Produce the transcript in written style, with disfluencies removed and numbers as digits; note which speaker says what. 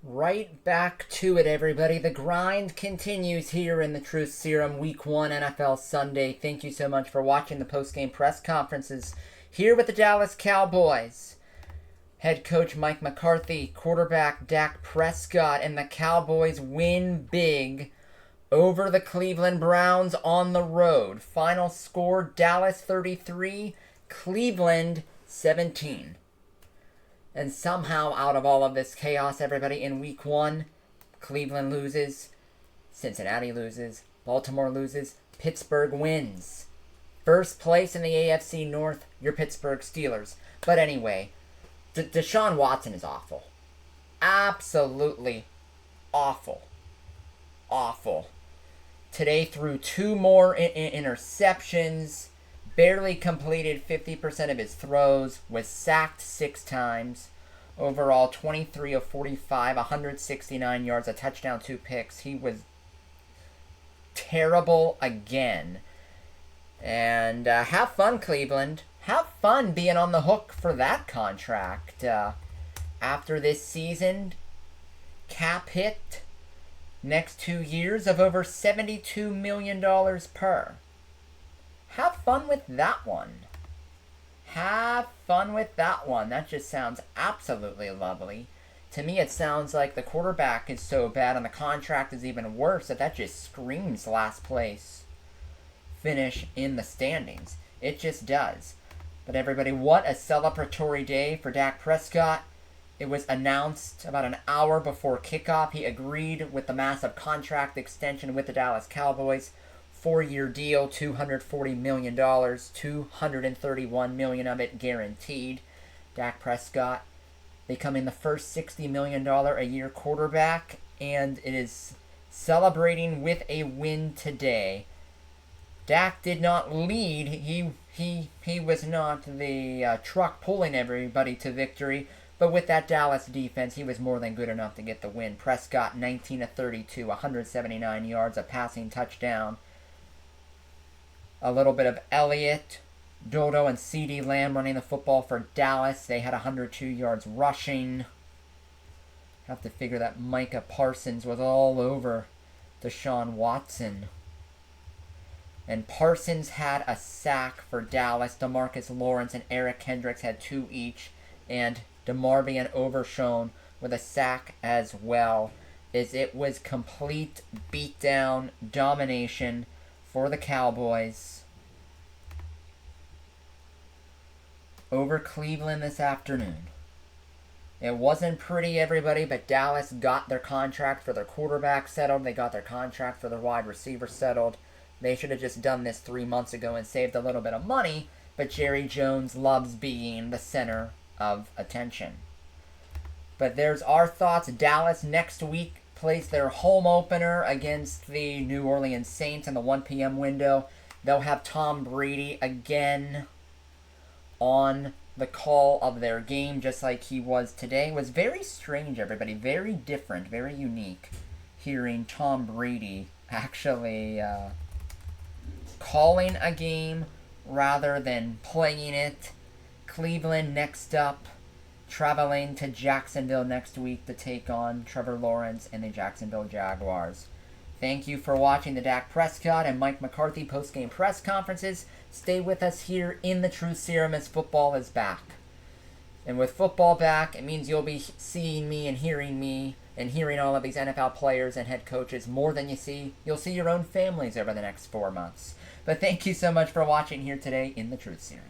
Speaker 1: Right back to it, everybody. The grind continues here in the Truth Serum Week 1 NFL Sunday. Thank you so much for watching the postgame press conferences here with the Dallas Cowboys. Head coach Mike McCarthy, quarterback Dak Prescott, and the Cowboys win big over the Cleveland Browns on the road. Final score, Dallas 33, Cleveland 17. And somehow, out of all of this chaos, everybody, in Week 1, Cleveland loses, Cincinnati loses, Baltimore loses, Pittsburgh wins. First place in the AFC North, your Pittsburgh Steelers. But anyway, Deshaun Watson is awful. Absolutely awful. Awful. Today threw 2 more interceptions. Barely completed 50% of his throws, was sacked 6 times. Overall, 23 of 45, 169 yards, a touchdown, 2 picks. He was terrible again. And have fun, Cleveland. Have fun being on the hook for that contract. After this season, cap hit next 2 years of over $72 million per. Have fun with that one. Have fun with that one. That just sounds absolutely lovely. To me, it sounds like the quarterback is so bad and the contract is even worse that just screams last place finish in the standings. It just does. But everybody, what a celebratory day for Dak Prescott. It was announced about an hour before kickoff. He agreed with the massive contract extension with the Dallas Cowboys. 4-year deal, $240 million, $231 million of it guaranteed. Dak Prescott becoming the first $60 million a year quarterback, and it is celebrating with a win today. Dak did not lead. He was not the truck pulling everybody to victory, but with that Dallas defense, he was more than good enough to get the win. Prescott, 19 of 32, 179 yards, a passing touchdown. A little bit of Elliott, Dodo, and CeeDee Lamb running the football for Dallas. They had 102 yards rushing. Have to figure that Micah Parsons was all over Deshaun Watson. And Parsons had a sack for Dallas. DeMarcus Lawrence and Eric Kendricks had 2 each. And DeMarvion Overshown with a sack as well. As it was complete beatdown, domination for the Cowboys over Cleveland this afternoon. It wasn't pretty, everybody, but Dallas got their contract for their quarterback settled. They got their contract for their wide receiver settled. They should have just done this 3 months ago and saved a little bit of money, but Jerry Jones loves being the center of attention. But there's our thoughts. Dallas next week plays their home opener against the New Orleans Saints in the 1 p.m. window. They'll have Tom Brady again on the call of their game, just like he was today. It was very strange, everybody. Very different, very unique, hearing Tom Brady actually calling a game rather than playing it. Cleveland next up, traveling to Jacksonville next week to take on Trevor Lawrence and the Jacksonville Jaguars. Thank you for watching the Dak Prescott and Mike McCarthy postgame press conferences. Stay with us here in the Truth Serum as football is back. And with football back, it means you'll be seeing me and hearing all of these NFL players and head coaches more than you see. You'll see your own families over the next 4 months. But thank you so much for watching here today in the Truth Serum.